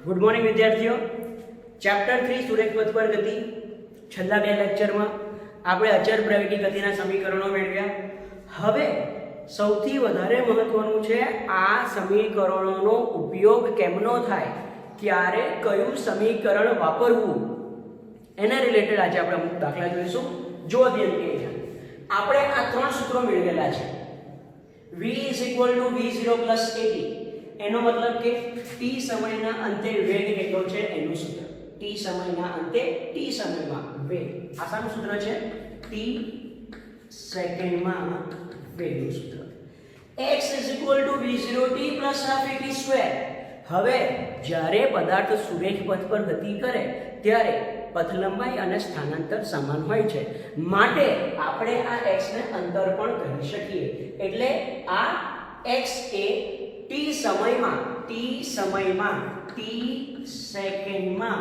Good morning વિદ્યાર્થીઓ. Chapter 3 સુરેખ પથ પર ગતિ. છેલ્લા બે લેક્ચરમાં આપણે અચળ પ્રવેગી ગતિના સમીકરણો મેળવ્યા. હવે સૌથી વધારે મહત્વનું છે આ સમીકરણોનો ઉપયોગ કેમનો થાય, ક્યારે કયું સમીકરણ વાપરવું, એના રિલેટેડ આજે આપણે અમુક દાખલા જોઈશું. જો ધ્યાન કે આપણે આ ત્રણ સૂત્રો મેળવેલા છે. v v0 + at, એનો મતલબ કે t સમયના અંતે વેગ કેટલો છે એનું સૂત્ર. t સમયના અંતે t સમયમાં વેગ, આ શાનું સૂત્ર છે? t સેકન્ડમાં વેગનું સૂત્ર. x v0t + ½ at². હવે જ્યારે પદાર્થ સુરેખ પથ પર ગતિ કરે ત્યારે પથ લંબાઈ અને સ્થાનાંતર સમાન હોય છે, માટે આપણે આ x ને અંતર પણ કહી શકીએ. એટલે આ x એ t સમયમાં t સેકન્ડમાં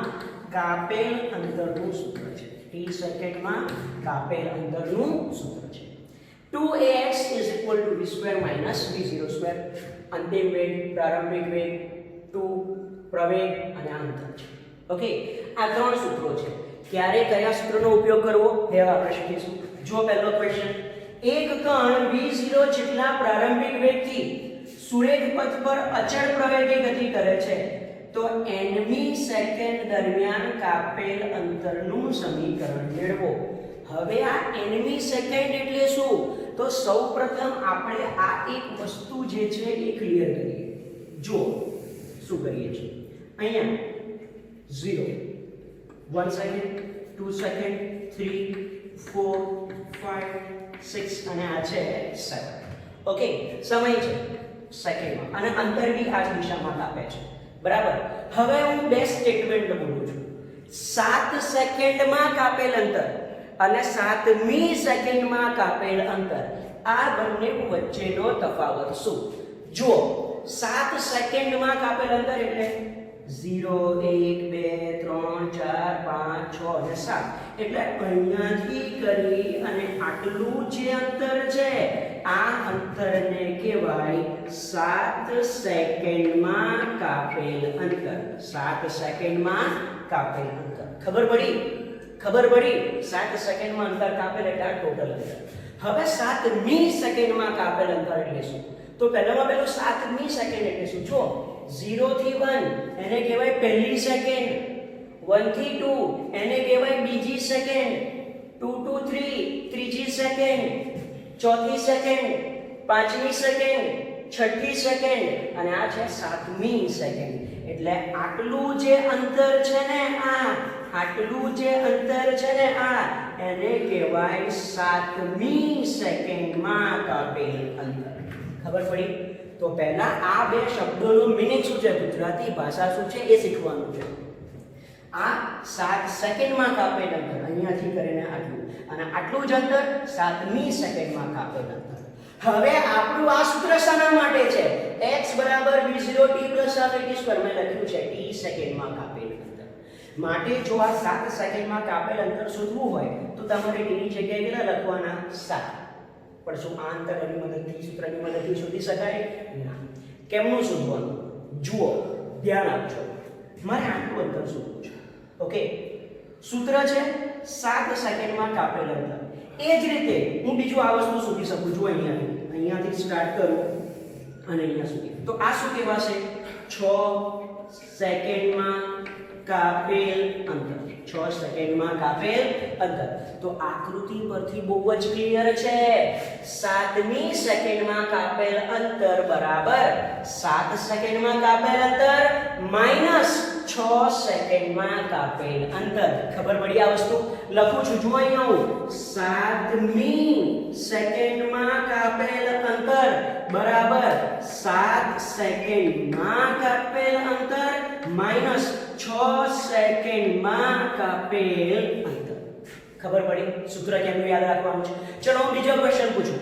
કાપેલ અંતરનું સૂત્ર છે. t સેકન્ડમાં કાપેલ અંતરનું સૂત્ર છે. 2ax = v² - v0². અંતિમ વેગ, પ્રારંભિક વેગ, 2 પ્રવેગ અને આ અંતર છે. ઓકે, આ ત્રણ સૂત્રો છે. ક્યારે કયા સૂત્રનો ઉપયોગ કરવો એ આપણે શીખીશું. જો પહેલો ક્વેશ્ચન, એક કણ v0 જેટલા પ્રારંભિક વેગથી સુરેખ પથ પર અચળ પ્રવેગે ગતિ કરે છે તો nમી સેકન્ડ દરમિયાન કાપેલ અંતરનું સમીકરણ મેળવો. હવે આ nમી સેકન્ડ એટલે શું? તો સૌપ્રથમ આપણે આ એક વસ્તુ જે છે એ ક્લિયર કરીએ. જો શું કરીએ છીએ, અહીંયા 0, 1 સેકન્ડ, 2 સેકન્ડ, 3, 4, 5, 6 અને આ છે 7. ઓકે, સમય છે સેકન્ડમાં અને અંતર બી આ જ દિશામાં કાપે છે. બરાબર. હવે હું બે સ્ટેટમેન્ટ બોલું છું. 7 સેકન્ડમાં કાપેલ અંતર અને 7મી સેકન્ડમાં કાપેલ અંતર, આ બંને વચ્ચેનો તફાવત શું? જો 7 સેકન્ડમાં કાપેલ અંતર એટલે 0, 1, 2, 3, 4, 5, 6 અને 7. એટલે અહીંયાથી કરી અને આટલું જે અંતર છે આ અંતરને કહેવાય 7 સેકન્ડમાં કાપેલ અંતર. 7 સેકન્ડમાં કાપેલ અંતર. ખબર પડી? 7 સેકન્ડમાં અંતર કાપેલ એટલે આ ટોટલ અંતર. હવે 7મી સેકન્ડમાં કાપેલ અંતર એટલે શું? તો પહેલામાં પહેલું 7મી સેકન્ડ એટલે શું? જો 0 થી 1 એને કહેવાય પહેલી સેકન્ડ, 1 થી 2 એને કહેવાય બીજી સેકન્ડ, 2 to 3 ત્રીજી સેકન્ડ, ચોથી સેકન્ડ, પાંચમી સેકન્ડ, છઠ્ઠી સેકન્ડ અને આ છે 7મી સેકન્ડ. એટલે આટલું જે અંતર છે ને આ એને કહેવાય 7મી સેકન્ડમાં કાપેલ અંતર. ખબર પડી? તો પહેલા આ બે શબ્દોનું મીનિંગ શું છે, ગુજરાતી ભાષા શું છે એ શીખવાનું છે. આ 7 સેકન્ડમાં કાપેલ અંતર અહીંયાથી કરીને આટલું અને આટલું જ અંતર 7મી સેકન્ડમાં કાપેલ અંતર. હવે આપણું આ સૂત્ર શાના માટે છે? x = v0t + v². મેં લખ્યું છે t સેકન્ડમાં કાપેલ અંતર માટે. જો આ 7 સેકન્ડમાં કાપેલ અંતર શોધવું હોય તો તમારે t ની જગ્યાએ કેટલા લખવાના? 7. પણ શું આ અંતરની મદદથી, સૂત્રની મદદથી શોધી શકાય? ના. કેમનું શોધવાનું? જુઓ, ધ્યાન આપજો. મારે આટલું અંતર શોધવું છે. ઓકે, સૂત્ર છે 7 સેકન્ડમાં કાપેલ અંતર. એ જ રીતે હું બીજું આ વસ્તુ શોધી શકું છું. અહીંયાથી સ્ટાર્ટ કરું અને અહીંયા સુધી. તો આ શું કહેવાશે? 6 સેકન્ડમાં કાપેલ અંતર. 6 સેકન્ડમાં કાપેલ અંતર. તો આકૃતિ પરથી બહુ જ ક્લિયર છે. 7મી સેકન્ડમાં કાપેલ અંતર બરાબર 7 સેકન્ડમાં કાપેલ અંતર માઈનસ 6 સેકન્ડમાં કાપેલ અંતર. ખબર પડી આ વસ્તુ? લખું છું, જુઓ અહીંયા હું. 7મી સેકન્ડમાં કાપેલ અંતર બરાબર 7 સેકન્ડમાં કાપેલ અંતર માઈનસ 6 સેકન્ડમાં કાપેલ અંતર. ખબર પડી? સૂત્ર કેમનું યાદ રાખવાનું છે? ચલો હું બીજો ક્વેશ્ચન પૂછું.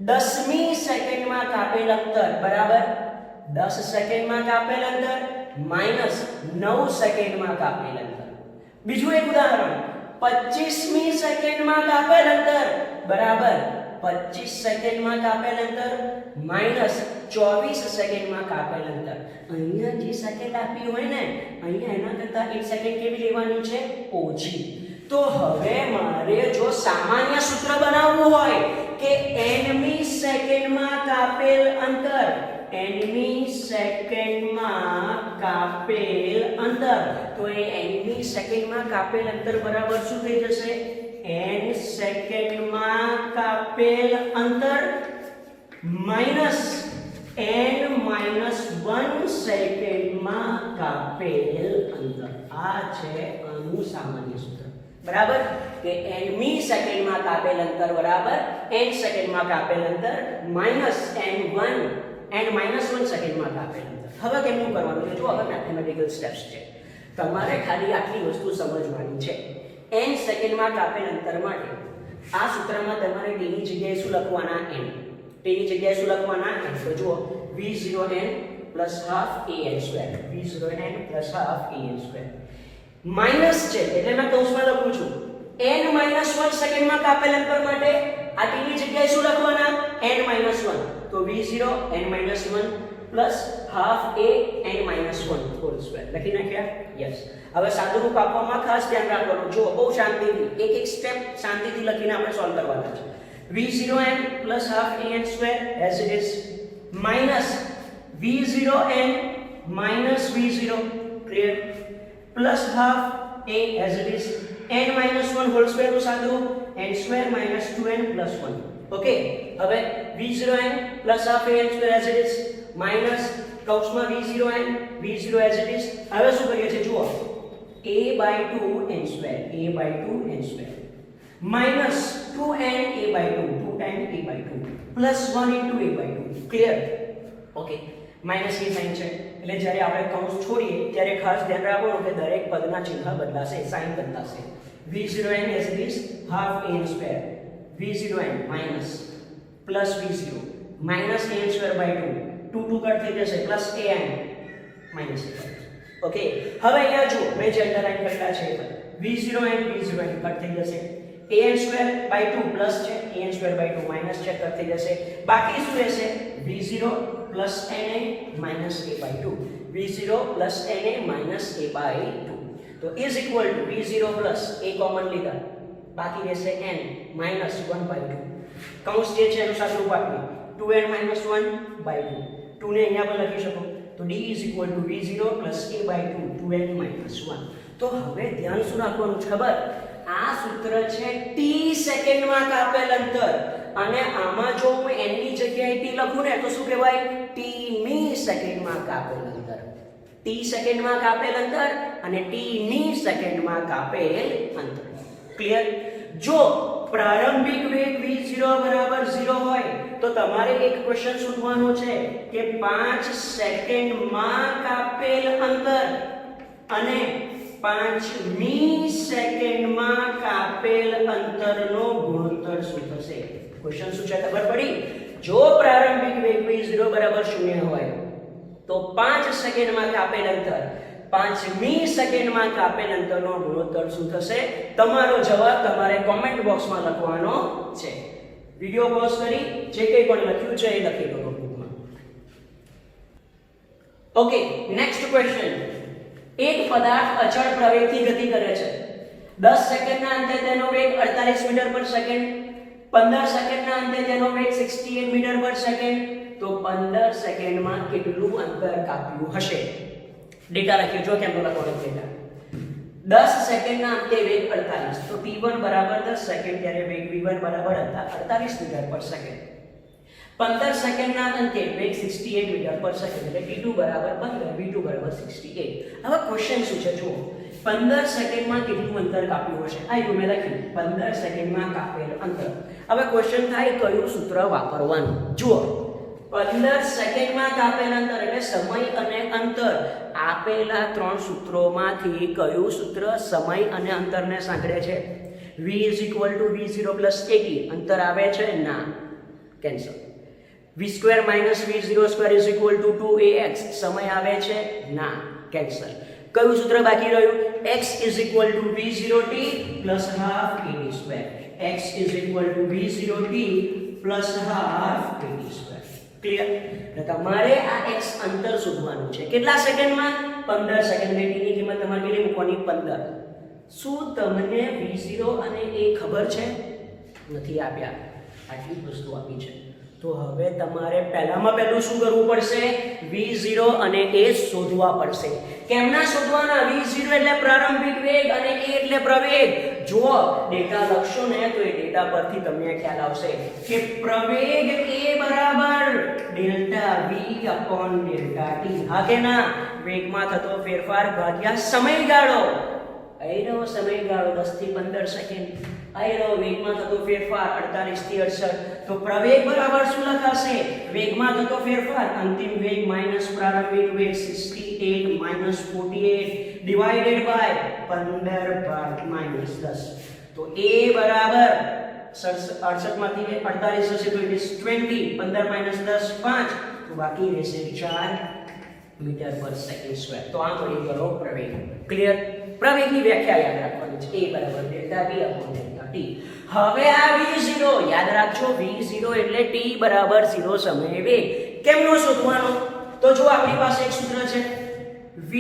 10મી સેકન્ડમાં કાપેલ અંતર બરાબર 10 સેકન્ડમાં કાપેલ અંતર માઈનસ 9 સેકન્ડમાં કાપેલ અંતર. બીજું એક ઉદાહરણ, 25મી સેકન્ડમાં કાપેલ અંતર બરાબર 25 સેકન્ડમાં કાપેલ અંતર માઈનસ 24 સેકન્ડમાં કાપેલ અંતર. અહીંયા જે સેકન્ડ આપી હોય ને અહીંયા એના કરતાં 1 સેકન્ડ કેવી લેવાની છે? ઓછી. તો હવે મારે જો સામાન્ય સૂત્ર બનાવવું હોય કે nમી સેકન્ડમાં કાપેલ અંતર, nમી સેકન્ડમાં કાપેલ અંતર, તો એ nમી સેકન્ડમાં કાપેલ અંતર બરાબર શું થઈ જશે? n સેકન્ડમાં કાપેલ અંતર માઈનસ n માઈનસ 1 સેકન્ડમાં કાપેલ અંતર. આ છે આનું સામાન્ય સૂત્ર. બરાબર? કે nમી સેકન્ડમાં કાપેલ અંતર બરાબર n સેકન્ડમાં કાપેલ અંતર માઈનસ n માઈનસ 1 સેકન્ડમાં કાપેલ અંતર. હવે કેમનું કરવાનું છે? જો હવે મેથેમેટિકલ સ્ટેપ્સ છે. તમારે ખાલી આટલી વસ્તુ સમજવાની છે. n સેકન્ડમાં કાપેલ અંતર માટે આ સૂત્રમાં તમારે t ની જગ્યાએ શું લખવાના? n. t ની જગ્યાએ શું લખવાના? n. તો જુઓ v0n plus half an2, v0n plus half an2 minus છે એટલે મેં કૌંસમાં લખું છું. n માઈનસ 1 સેકન્ડમાં કાપેલ અંતર માટે આ t ની જગ્યાએ શું લખવાના? n minus 1. તો v0 n minus 1 plus half a n minus 1 whole square લખી નાખ્યા? યસ. હવે સાદુરૂપ આપવામાં ખાસ ધ્યાન રાખવાનું. જો બહુ શાંતિથી એક સ્ટેપ શાંતિથી લખીને આપણે સોલ્વ કરવાના છે. v0n plus half an2 as it is minus v0n minus v0 clear plus half a as it is n minus 1 whole square નું સાદુરૂપ n square minus 2n plus 1. Okay. હવે v0n plus half an2 as it is minus કૌંસમાં v0n v0 as it is. હવે શું કરીએ છીએ? જુઓ a/2 n square a/2 n square minus 2n a/2 2 times a/2 plus 1 into a/2 clear. Okay. Minus ની sine છે એટલે જ્યારે આપણે કૌંસ છોડીએ ત્યારે ખાસ ધ્યાન રાખવાનું કે દરેક પદના ચિહ્ન બદલાશે, સાઈન બદલાશે. v0n as it is half an square v0n minus plus v0 minus an square by 2 2 cut થઈ જશે plus an minus a. Okay. હવે અહીંયા જુઓ મેં જે અંડરલાઈન કરેલા છે v0n કટ થઈ જશે, an square by 2 પ્લસ છે, an square by 2 માઈનસ છે, કટ થઈ જશે. બાકી શું રહેશે? v0 plus na minus a by 2 v0 plus na minus a by 2 તો is equal to v0 plus a common લીધા બાકી રહેશે n minus 1 by 2 કૌંસ જે છે એનું સાદુરૂપ આપીએ 2n minus 1 by 2 2 ને અહીંયા પણ લખી શકો તો d is equal to v0 plus a by 2 2n minus 1. તો હવે ધ્યાન શું રાખવાનું છે ખબર? આ સૂત્ર છે t સેકન્ડમાં કાપેલ અંતર અને આમાં જો હું n ની જગ્યાએ t લખું ને તો શું કહેવાય? t મી સેકન્ડમાં કાપેલ અંતર. t સેકન્ડમાં કાપેલ અંતર અને t ની સેકન્ડમાં કાપેલ અંતર. ક્લિયર? જો પ્રારંભિક વેગ v0 બરાબર 0 હોય તો તમારે એક ક્વેશ્ચન શોધવાનો છે કે 5 સેકન્ડમાં કાપેલ અંતર અને 5મી સેકન્ડમાં કાપેલ અંતરનો ગુણોત્તર શું થશે? ક્વેશ્ચન શું છે ખબર પડી? જો પ્રારંભિક વેગ v0 બરાબર 0 હોય તો 5 સેકન્ડમાં કાપેલ અંતર 5મી સેકન્ડમાં કાપેલ અંતરનો ગુણોત્તર શું થશે? તમારો જવાબ તમારે કોમેન્ટ બોક્સમાં લખવાનો છે. વિડિયો પોઝ કરી જે કંઈ પણ લખ્યું છે એ લખી લો નોટબુકમાં. ઓકે. Next question. એક પદાર્થ અચળ પ્રવેગથી ગતિ કરે છે. 10 સેકન્ડના અંતે તેનો વેગ 48 મીટર પર સેકન્ડ, 15 સેકન્ડના અંતે તેનો વેગ 68 મીટર પર સેકન્ડ. તો 15 સેકન્ડમાં કેટલું અંતર કાપ્યું હશે? ડેટા લખ્યો જો કેમ લખવાનો ડેટા. 10 સેકન્ડના અંતે વેગ 48 તો t1 બરાબર 10 સેકન્ડ ત્યારે વેગ v1 બરાબર 48 મીટર પર સેકન્ડ. 15 સેકન્ડના અંતે વેગ 68 મીટર પર સેકન્ડ એટલે t2 બરાબર 15 v2 બરાબર 68. હવે ક્વેશ્ચન શું છે જુઓ 15 સેકન્ડમાં કેટલું અંતર કાપ્યું હશે? આ મેં લખ્યું 15 સેકન્ડમાં કાપેલ અંતર. હવે ક્વેશ્ચન થાય કયું સૂત્ર વાપરવાનું? જુઓ 15 સેકન્ડમાં કાપેલ અંતર એટલે સમય અને અંતર આપેલા ત્રણ સૂત્રોમાંથી કયું સૂત્ર સમય અને અંતરને સાંકળે છે? v v0 80 અંતર આવે છે? ના, કેન્સલ. v² - v0² 2ax સમય આવે છે? ના, કેન્સલ. કયું સૂત્ર બાકી રહ્યું? x v0t plus half ad². x v0t plus half AT square. Clear? એટલે તમારે આ x અંતર શોધવાનું છે. કેટલા સેકન્ડમાં? 15 સેકન્ડ. t ની કિંમત તમારે કેટલી મૂકવાની? 15. શું તમને v0 અને a ખબર છે? નથી આપ્યા. આટલી જ વસ્તુ આપી છે. તો હવે તમારે પહેલામાં પહેલું શું કરવું પડશે? v0 અને a શોધવા પડશે. કેમના શોધવાના? v0 એટલે પ્રારંભિક વેગ અને a એટલે પ્રવેગ. જો ડેટા લખશો ને તો એ ડેટા પરથી તમને ખ્યાલ આવશે કે પ્રવેગ a બરાબર delta v upon delta t. હા કે ના? વેગમાં થતો ફેરફાર ભાગ્યા સમયગાળો. આયરો સમયગાળો 10 થી 15 સેકન્ડ. આયરો વેગમાં થતો ફેરફાર 48 થી 68. તો પ્રવેગ બરાબર શું લખાશે? વેગમાં થતો ફેરફાર અંતિમ વેગ માઈનસ પ્રારંભિક વેગ 68 માઈનસ 48 ડિવાઇડેડ બાય 15 ભાગ માઈનસ 10. તો a બરાબર 68 માંથી 48 હશે તો ઇટ ઇઝ 20. 15 માઈનસ 10 5. તો બાકી રહેશે 4 મીટર પર સેકન્ડ સ્ક્વેર. તો આ મળી ગયો પ્રવેગ. ક્લિયર? પ્રવેગની વ્યાખ્યા યાદ રાખવાની છે. a બરાબર delta v upon delta t. હવે આ v0 યાદ રાખજો. v0 એટલે t બરાબર 0 સમયે વેગ. કેમનો શોધવાનો? તો જો આપણી પાસે એક સૂત્ર છે v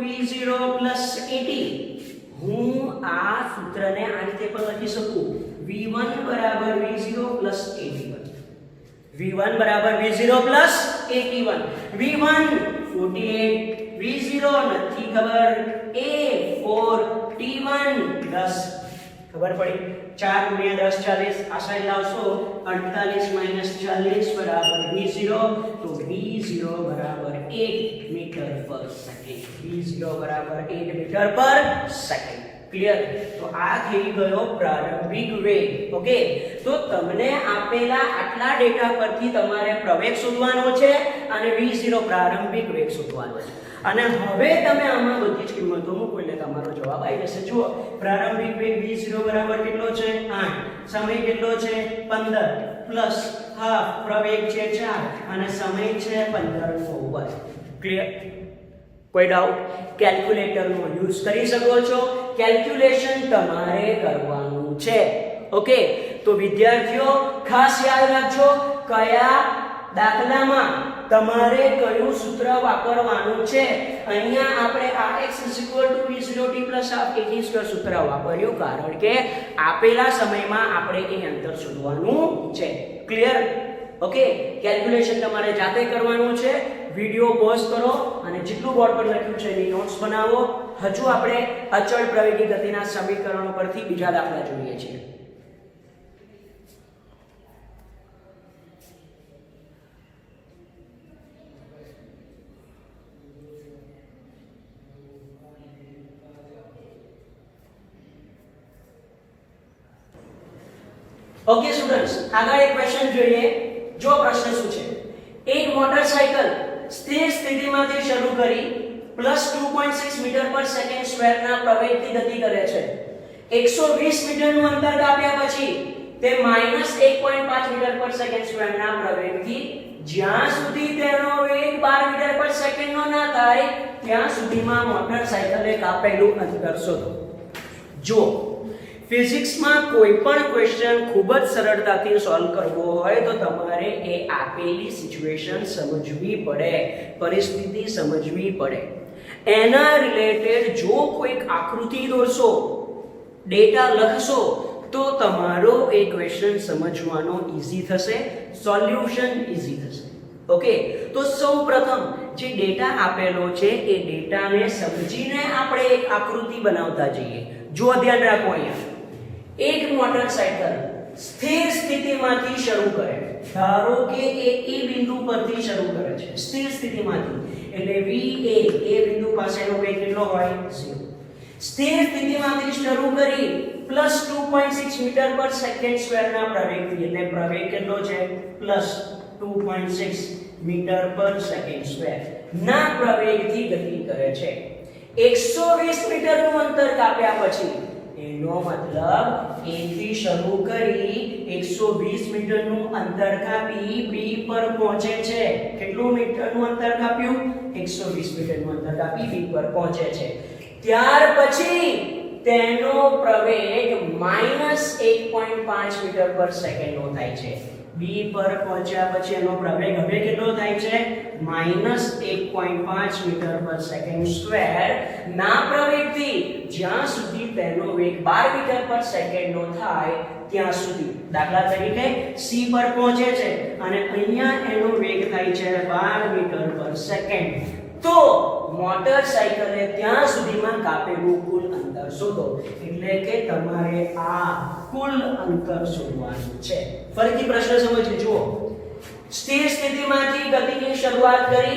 v0 at. હું આ સૂત્રને આ રીતે પણ લખી શકું. v1 બરાબર v0 at1. v1 બરાબર v0 at1. v1 48, v0 નથી ખબર, a4 t1 10 ખબર પડી. 4 × 10 40. આ સાઈડ લાવશો 48 - 40 બરાબર v0. તો v0 બરાબર 8 મીટર પર સેકન્ડ. v0 બરાબર 8 મીટર પર સેકન્ડ. ક્લિયર? તો આ થઈ ગયો પ્રારંભિક વેગ. ઓકે, તો તમને આપેલા આટલા ડેટા પરથી તમારે પ્રવેગ શોધવાનો છે અને v0 પ્રારંભિક વેગ શોધવાનો છે. અને હવે તમે આમાં બધી જ કિંમતો મૂકો એટલે તમારો જવાબ આવી જશે. જુઓ, પ્રારંભિક વેગ v0 બરાબર કેટલો છે? 8. સમય કેટલો છે? 15 પ્લસ હાફ પ્રવેગ છે 4 અને સમય છે 15/9. ક્લિયર? કોઈ ડાઉટ? કેલ્ક્યુલેટરનો યુઝ કરી શકો છો. કેલ્ક્યુલેશન તમારે કરવાનું છે. ઓકે, તો વિદ્યાર્થીઓ ખાસ યાદ રાખજો કયા દાખલામાં તમારે કયું સૂત્ર વાપરવાનું છે. અહીંયા આપણે ax v0t ½ at² સૂત્ર વાપર્યું કારણ કે આપેલા સમયમાં આપણે એ અંતર શોધવાનું છે. ક્લિયર? ઓકે, કેલ્ક્યુલેશન તમારે જાતે કરવાનું છે. વિડિયો પોઝ કરો અને જેટલું બોર્ડ પર લખ્યું છે એની નોટ્સ બનાવો. હજુ આપણે અચળ પ્રવેગી ગતિના સમીકરણો પરથી બીજા દાખલા જોઈએ છીએ. ઓકે સ્ટુડન્ટ્સ, આગળ એક ક્વેશ્ચન જોઈએ. જો પ્રશ્ન શું છે? એક મોટરસાઇકલ સ્થિર સ્થિતિમાંથી શરૂ કરી +2.6 મીટર પર સેકન્ડ સ્ક્વેરના પ્રવેગથી ગતિ કરે છે. 120 મીટરનું અંતર કાપ્યા પછી તે -1.5 મીટર પર સેકન્ડ સ્ક્વેરના પ્રવેગથી જ્યાં સુધી તેનો વેગ 12 મીટર પર સેકન્ડનો ના થાય ત્યાં સુધીમાં મોટરસાઇકલે કાપેલું અંતર શોધો. જો ફિઝિક્સમાં કોઈ પણ ક્વેશ્ચન ખૂબ જ સરળતાથી સોલ્વ કરવો હોય તો તમારે એ આપેલી સિચ્યુએશન સમજવી પડે, પરિસ્થિતિ સમજવી પડે. એના રિલેટેડ જો કોઈક આકૃતિ દોરશો, ડેટા લખશો તો તમારો એ ક્વેશ્ચન સમજવાનો ઈઝી થશે, સોલ્યુશન ઈઝી થશે. ઓકે, તો સૌપ્રથમ જે ડેટા આપેલો છે એ ડેટાને સમજીને આપણે એક આકૃતિ બનાવતા જઈએ. જો ધ્યાન રાખો, અહીંયા એક મોટરસાઇકલ સ્થિર સ્થિતિમાંથી શરૂ કરે. ધારો કે એ બિંદુ પરથી શરૂ કરે છે સ્થિર સ્થિતિમાંથી, એટલે v એ બિંદુ પાસેનો વેગ કેટલો હોય? 0. સ્થિર સ્થિતિમાંથી શરૂ કરી +2.6 મીટર પર સેકન્ડ સ્ક્વેરના પ્રવેગથી, એટલે પ્રવેગ કેટલો છે? +2.6 મીટર પર સેકન્ડ સ્ક્વેર ના પ્રવેગથી ગતિ કરે છે. 120 મીટરનું અંતર કાપ્યા પછી એનો મતલબ A થી શરૂ કરી 120 મીટરનું અંતર કાપી B પર પહોંચે છે. કેટલું મીટરનું અંતર કાપ્યું? 120 મીટરનું અંતર કાપી B પર પહોંચે છે. ત્યાર પછી તેનો પ્રવેગ -1.5 1.5 મીટર પર સેકન્ડ નો થાય છે. બી પર પહોંચ્યા પછી એનો પ્રવેગ હવે કેટલો થાય છે? -1.5 મીટર પર સેકન્ડ સ્ક્વેર ના પ્રવેગથી જ્યાં સુધી તેનો વેગ 12 મીટર પર સેકન્ડ નો થાય ત્યાં સુધી. દાખલા તરીકે સી પર પહોંચે છે અને અહીંયા એનો વેગ થાય છે 12 મીટર પર સેકન્ડ. તો મોટરસાયકલે ત્યાં સુધીમાં કાપેલું કુલ અંતર શોધો. એટલે કે તમારે આ કુલ અંતર શોધવાનું છે. ફરીથી પ્રશ્ન સમજો. જુઓ, સ્થિર સ્થિતિમાંથી ગતિની શરૂઆત કરી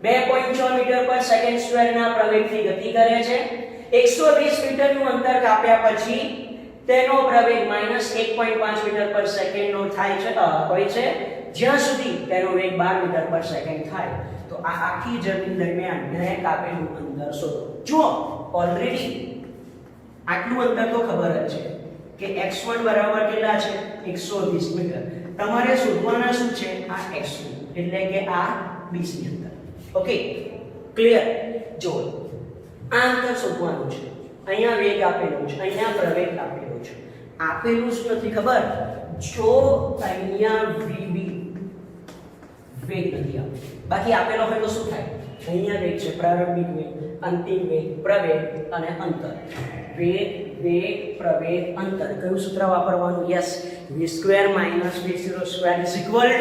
2.6 મીટર પર સેકન્ડ સ્ક્વેરના પ્રવેગથી ગતિ કરે છે. 120 મીટરનું અંતર કાપ્યા પછી તેનો પ્રવેગ -1.5 મીટર પર સેકન્ડ નો થાય છે હોય છે જ્યાં સુધી તેનો વેગ 12 મીટર પર સેકન્ડ થાય. તો આ આખી જર્ની દરમિયાન મેં કાપેલું અંતર શોધો. જુઓ, ઓલરેડી આટલું અંતર તો ખબર જ છે કે x1 બરાબર કેટલા છે? 120 મીટર. તમારે શોધવાના શું છે? આ x2 એટલે કે આ BC અંતર. Okay, clear? જો આ અંતર શોધવાનું છે. અહીંયા વેગ આપેલો છે, અહીંયા પ્રવેગ આપેલો છે. આપેલું શું નથી ખબર? જો અહીંયા VB વેગ નથી આપેલો, બાકી આપેલો હોય તો શું થાય? અહીંયા વેગ છે, પ્રારંભિક વેગ, અંતિમ વેગ, પ્રવેગ અને અંતર. વેગ, વેગ, પ્રવેગ, અંતર. કયું સૂત્ર વાપરવાનું? Yes, v² - v0²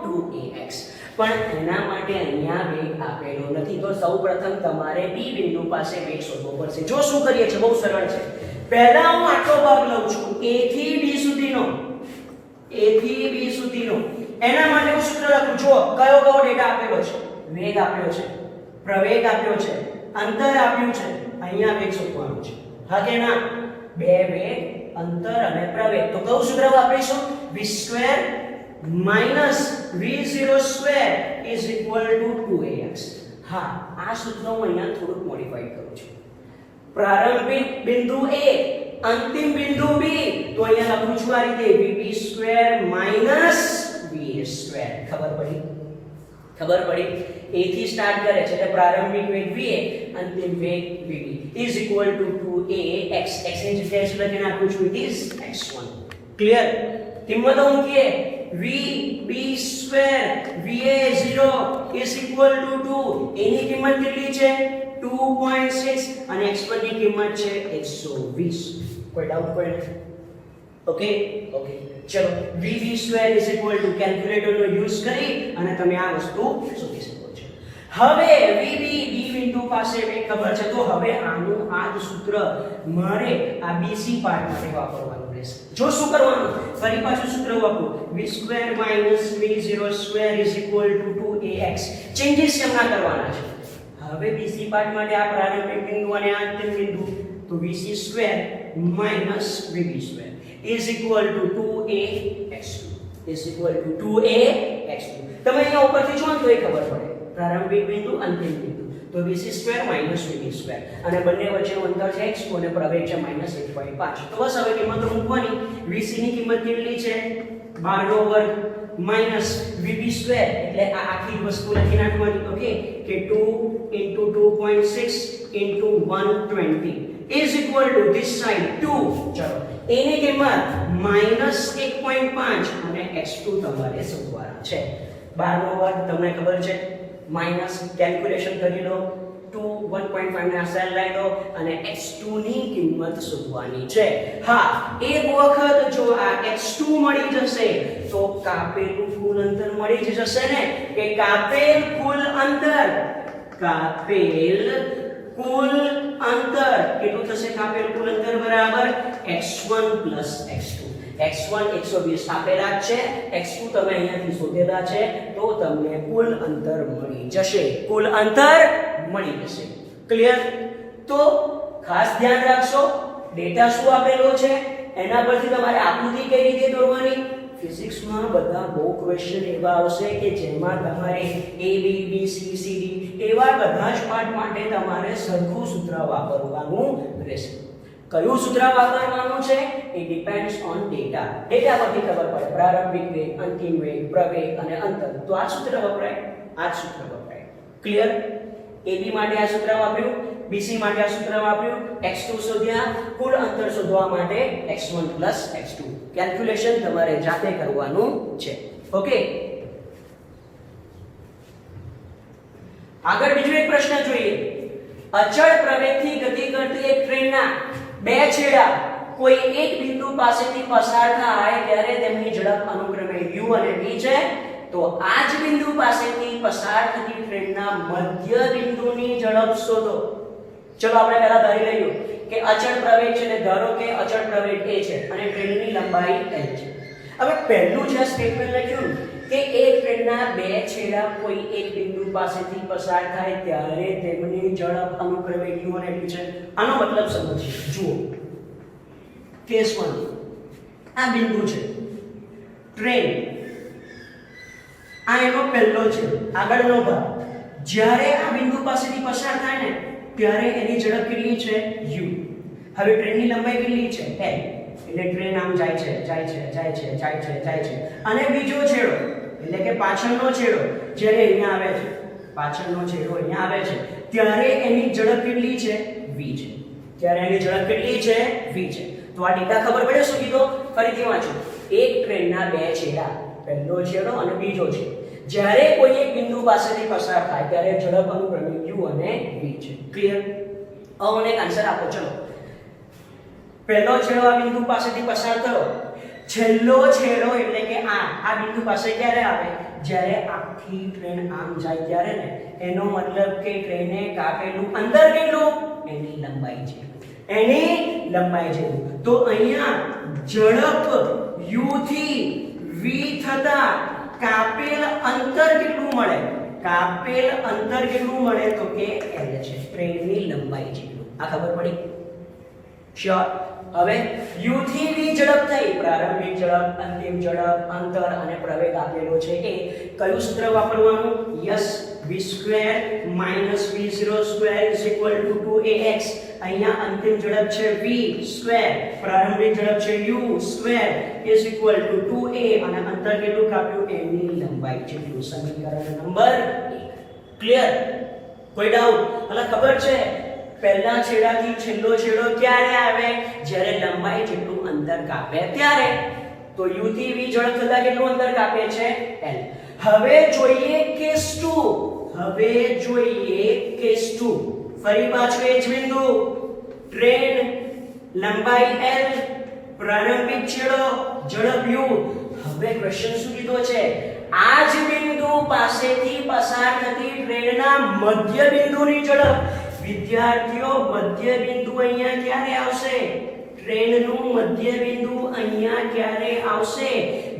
2ax. પણ એના માટે અહીંયા વેગ આપેલો નથી. તો સૌપ્રથમ તમારે B બિંદુ પાસે વેગ શોધવો પડશે. જો શું કરીએ છે, બહુ સરળ છે. પહેલા હું આટલો ભાગ લઉં છું, A થી B સુધીનો, A થી B સુધીનો. એના માટે હું સૂત્ર લખું. જો કયો ડેટા આપેલો છે? વેગ આપ્યો છે, પ્રવેગ આપ્યો છે, અંતર આપ્યું છે. અહીંયા વેગ શોધવાનું છે. હા કે ના? બે વેગ, અંતર અને પ્રવેગ. તો કયું સૂત્ર વાપરીશું? v² - v0² 2ax. હા, આ સૂત્ર હું અહીંયા થોડુંક મોડિફાઈ કરું છું. પ્રારંભિક બિંદુ A, અંતિમ બિંદુ B. તો અહીંયા લખું છું આ રીતે vb² - va². ખબર પડી? ખબર પડી? A થી સ્ટાર્ટ કરે છે એટલે પ્રારંભિક વેગ va, અંતિમ વેગ vb = 2ax. x ની જગ્યાએ શું લખી નાખું છું? it is x1. ક્લિયર? કિંમતો મૂકીએ. vb² va0 = 2. a ની કિંમત કેટલી છે? 2.6 અને x1 ની કિંમત છે 120. કોઈ ડાઉટ કોઈ? Okay, okay. ચલો, vb² કેલ્ક્યુલેટરનો યુઝ કરી અને તમે આ વસ્તુ શોધી શકો છો. હવે vb b બિંદુ પાસે વેગ ખબર છે, તો હવે આનું આ જ સૂત્ર મારે આ BC પાર્ટ માટે વાપરવાનું રહેશે. જો શું કરવાનું? ફરી પાછું સૂત્ર વાપરો. v² - v0² = 2ax. ચેન્જીસ કેમના કરવાના છે? હવે BC પાર્ટ માટે આ પ્રારંભિક બિંદુ અને આ અંતિમ બિંદુ, તો vc² - vb² = 2ax2 તમે અહીંયા ઉપરથી જો તો એ ખબર પડે. પ્રારંભિક બિંદુ, અંતિમ બિંદુ, તો vc² - vb² અને બંને વચ્ચેનું અંતર છે x2 અને પ્રવેગ છે -1.5. તો બસ હવે કિંમતો મૂકવાની. vc ની કિંમત કેટલી છે? 12 વર્ગ -vb² એટલે આ આખી વસ્તુ લખી નાખવાની. ઓકે, કે 2 × 2.6 × 120 = this side 2. ચલો, a ની કિંમત -1.5 અને x2 તમારે શોધવાના છે. 12 વર્ગ તમને ખબર છે, માઈનસ કેલ્ક્યુલેશન કરી લો. 2 1.5 ને આસાન લઈ લો અને x2 ની કિંમત શોધવાની છે. હા, એક વખત જો આ x2 મળી જશે તો કાપેલું કુલ અંતર મળી જ જશે ને. કે કાપેલ કુલ અંતર કેટલું થશે? કાપેલ કુલ અંતર બરાબર x1 + x2. x1 120 આપેલા છે, x2 તમે અહીંયાથી શોધેલા છે, તો તમને કુલ અંતર મળી જશે. કુલ અંતર મળી જશે. ક્લિયર? તો ખાસ ધ્યાન રાખશો, ડેટા શું આપેલો છે એના પરથી તમારે આકૃતિ કઈ રીતે દોરવાની. ફિઝિક્સમાં બધા બહુ ક્વેશ્ચન એવા આવશે કે જેમાં તમારે a b b c c d એવા બધા જ પાર્ટ માટે તમારે સરખું સૂત્ર વાપરવાનું રહેશે. કયું સૂત્ર વાપરવાનું છે? એ ડિપેન્ડ્સ ઓન ડેટા. ડેટા પરથી ખબર પડે પ્રારંભિક વેગ, અંતિમ વેગ, પ્રવેગ અને અંતર. તો આ સૂત્ર વપરાય, આ સૂત્ર વપરાય. ક્લિયર? AB માટે આ સૂત્ર વાપર્યું, BC માટે આ સૂત્ર વાપર્યું, x2 શોધ્યા, કુલ અંતર શોધવા માટે x1 x2. કેલ્ક્યુલેશન તમારે જાતે કરવાનું છે. ઓકે, આગળ બીજો એક પ્રશ્ન જોઈએ. અચળ પ્રવેગથી ગતિ કરતી એક ટ્રેનના બે છેડા કોઈ એક બિંદુ પાસેથી પસાર થાય ત્યારે તેમની ઝડપ અનુક્રમે u અને v છે. તો આ જ બિંદુ પાસેથી પસાર થતી ટ્રેનના મધ્ય બિંદુની ઝડપ શોધો. ચલો આપણે પહેલા ધારી લઈએ કે અચળ પ્રવેગ છે, એટલે ધારો કે અચળ પ્રવેગ a છે અને ટ્રેનની લંબાઈ l છે. હવે પહેલું જે સ્ટેટમેન્ટ લખ્યું કે એક ટ્રેનના બે છેડા કોઈ એક બિંદુ પાસેથી પસાર થાય ત્યારે તેમની ઝડપ અનુક્રમે u અને v છે. આનો મતલબ સમજીએ. જુઓ, કેસ 1, આ બિંદુ છે, ટ્રેન આ એનો પહેલો છે, આગળનો ભાગ. જ્યારે આ બિંદુ પાસેથી પસાર થાય ને ત્યારે એની ઝડપ કેટલી છે? u. હવે ટ્રેનની લંબાઈ કેટલી છે? l. એટલે ટ્રેન આમ જાય છે, જાય છે, જાય છે, જાય છે, જાય છે. અને બીજો છેડો એટલે કે પાછળનો છેડો જ્યારે અહીંયા આવે છે, પાછળનો છેડો અહીંયા આવે છે ત્યારે એની ઝડપ કેટલી છે? v છે. ત્યારે એની ઝડપ કેટલી છે? v છે. તો આ ડેટા ખબર પડે શું કીધો? ફરીથી વાંચો. એક ટ્રેનના બે છેડા, પહેલો છેડો અને બીજો છેડો, જ્યારે કોઈ એક બિંદુ પાસેથી પસાર થાય ત્યારે ઝડપ અનુક્રમે u અને v છે. ક્લિયર? હવે મને એક આન્સર આપો. ચલો, પહેલો છેડો આ બિંદુ પાસેથી પસાર થયો, છેલ્લો છેડો એટલે કે આ બિંદુ પાસે ક્યારે આવે? જ્યારે આખી ટ્રેન આમ જાય ત્યારે ને. એનો મતલબ કે ટ્રેને કાપેલું અંતર કેટલું? એની લંબાઈ છે, એની લંબાઈ છે. તો અહીંયા ઝડપ u થી v થતા કાપેલ અંતર કેટલું મળે? કાપેલ અંતર કેટલું મળે? તો કે l છે, ટ્રેનની લંબાઈ જેટલું. આ ખબર પડી? શ્યોર. હવે u થી v ઝડપ થઈ, પ્રારંભિક ઝડપ, અંતિમ ઝડપ, અંતર અને પ્રવેગ આપેલો છે. એ કયું સૂત્ર વાપરવાનું? Yes, v² v02 2ax. અહીંયા અંતિમ ઝડપ છે v², પ્રારંભિક ઝડપ છે u² 2a અને અંતર કેટલું કાપ્યું? એની લંબાઈ જેટલું. સમીકરણ નંબર 1. ક્લિયર? કોઈ ડાઉટ? એટલે ખબર છે પહેલા છેડાથી છેલ્લો છેડો ક્યારે આવે? જ્યારે લંબાઈ જેટલું અંતર કાપે ત્યારે. તો u થી v ઝડપ થતા કેટલું અંતર કાપે છે? l. હવે જોઈએ કેસ 2. હવે જોઈએ કેસ 2. ફરી પાછું એ જ બિંદુ, ટ્રેન, લંબાઈ l, પ્રારંભિક છેડો, ઝડપ u. હવે ક્વેશ્ચન શું કીધો છે? આ જ બિંદુ પાસેથી પસાર થતી ટ્રેનના મધ્ય બિંદુની ઝડપ. વિદ્યાર્થીઓ, મધ્ય બિંદુ અહીંયા ક્યારે આવશે? ટ્રેનનું મધ્ય બિંદુ અહીંયા ક્યારે આવશે?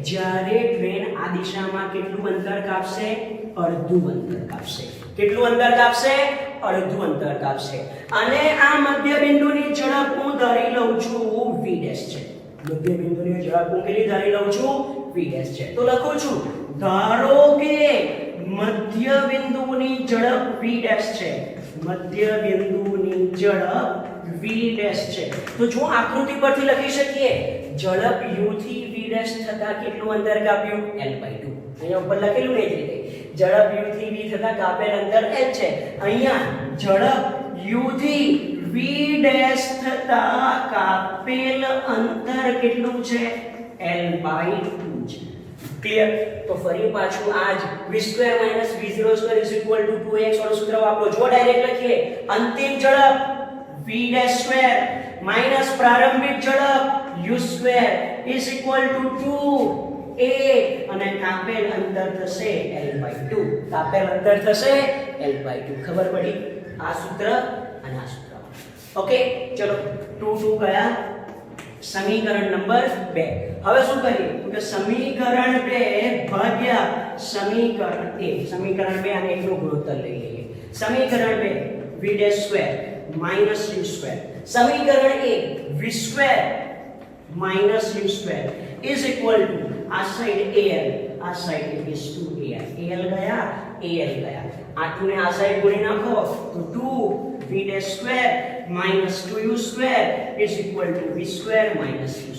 જ્યારે ટ્રેન આ દિશામાં કેટલું અંતર કાપશે? અડધું અંતર કાપશે. કેટલું અંતર કાપશે? અડધું અંતર કાપશે. અને આ મધ્ય બિંદુની ઝડપ હું ધારી લઉં છું v' છે. મધ્ય બિંદુની ઝડપ હું કેટલી ધારી લઉં છું? v' છે. તો લખું છું, ધારો કે મધ્ય બિંદુની ઝડપ v' છે. મધ્ય બિંદુની ઝડપ v' છે. તો જો આકૃતિ પરથી લખી શકીએ, ઝડપ u થી v' થતા કેટલું અંતર કાપ્યું? l/2. અહીંયા ઉપર લખેલું ને એ રીતે ઝડપ u થી v થતા કાપેલ અંતર l છે. અહીંયા ઝડપ u થી v' થતા કાપેલ અંતર કેટલું છે? l/2 છે. ક્લિયર? તો ફરી પાછું આજ v² v02 2ax વાળું સૂત્ર વાપરો. જો ડાયરેક્ટ લખીએ, અંતિમ ઝડપ v' માઈનસ પ્રારંભિક ઝડપ u² 2a અને કાપેલ અંતર થશે l/2. કાપેલ અંતર થશે l/2. ખબર પડી? આ સૂત્ર અને આ સૂત્ર. ઓકે, ચલો 2 ગયા. સમીકરણ નંબર 2. હવે શું કરીએ? તો કે સમીકરણ 2 ભાગ્યા સમીકરણ 1. સમીકરણ 2 અને 1 નો ગુણોત્તર લઈ લઈએ. સમીકરણ 2 v' માઈનસ u². સમીકરણ 1 v² minus u² is equal two આ સાઈડ al, આ સાઈડ is 2al. al ગયા, al ગયા. આ 2 ને આ સાઈડ ગુણી નાખો તો 2v' minus 2u² is equal to v² minus u².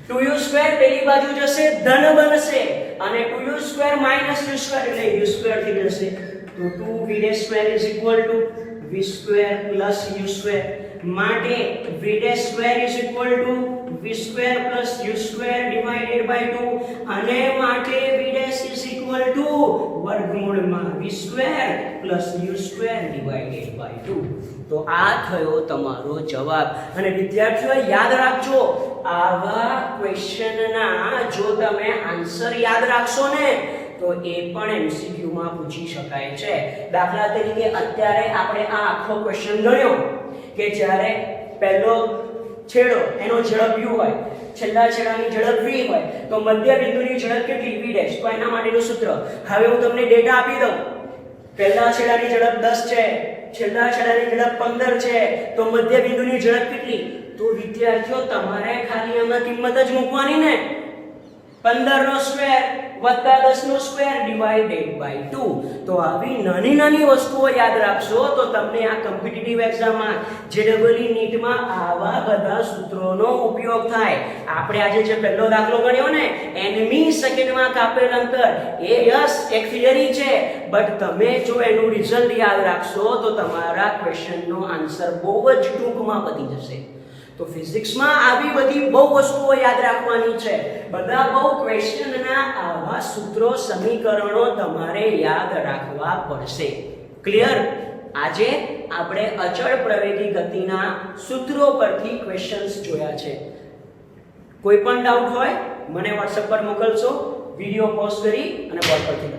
2u² પેલી બાજુ જશે, ધન બનશે અને 2u² minus u² એટલે u² થઈ જશે. તો 2v² is equal to v² v square plus u square માટે v dash square is equal to v square plus u square divided by 2 અને માટે v dash is equal to વર્ગમૂળમાં v square plus u square divided by 2. તો આ થયો તમારો જવાબ. અને વિદ્યાર્થીઓ યાદ રાખજો, આવા ક્વેશ્ચનના જો તમે આન્સર યાદ રાખશો ને તો એ પણ MCQ માં પૂછી શકાય છે. દાખલા તરીકે અત્યારે આપણે આ આખો ક્વેશ્ચન ગણ્યો કે જ્યારે પહેલો છેડો એનો ઝડપ u હોય, છેલ્લા છેડાની ઝડપ v હોય, તો મધ્ય બિંદુની ઝડપ કેટલી v ડેશ. તો એના માટેનું સૂત્ર હવે હું તમને ડેટા આપી દઉં. પહેલા છેડાની ઝડપ 10 છે, છેલ્લા છેડાની ઝડપ 15 છે, તો મધ્ય બિંદુની ઝડપ કેટલી? તો વિદ્યાર્થીઓ તમારે ખાલી આમાં કિંમત જ મૂકવાની ને, 15 નો સ્ક્વેર વત્તા 10 નો સ્ક્વેર ડિવાઇડેડ બાય 2. તો આવી નાની નાની વસ્તુઓ યાદ રાખશો તો તમને આ કોમ્પિટિટિવ એક્ઝામમાં JEE નીટમાં આવા બધા સૂત્રોનો ઉપયોગ થાય. આપણે આજે જે પહેલો દાખલો ગણ્યો ને nમી સેકન્ડમાં કાપેલ અંતર, એ યસ એક થિયરી છે, બટ તમે જો એનું રિઝલ્ટ યાદ રાખશો તો તમારા ક્વેશ્ચનનો આન્સર બહુ જ ટૂંકમાં પતી જશે. તો ફિઝિક્સમાં આવી બધી બહુ વસ્તુઓ યાદ રાખવાની છે. બધા બહુ ક્વેશ્ચનના આવા સૂત્રો સમીકરણો તમારે યાદ રાખવા પડશે. ક્લિયર? આજે આપણે અચળ પ્રવેગી ગતિના સૂત્રો પરથી ક્વેશ્ચન્સ જોયા છે. કોઈ પણ ડાઉટ હોય મને WhatsApp પર મોકલશો, વિડિયો પોઝ કરી અને બોર્ડ પરથી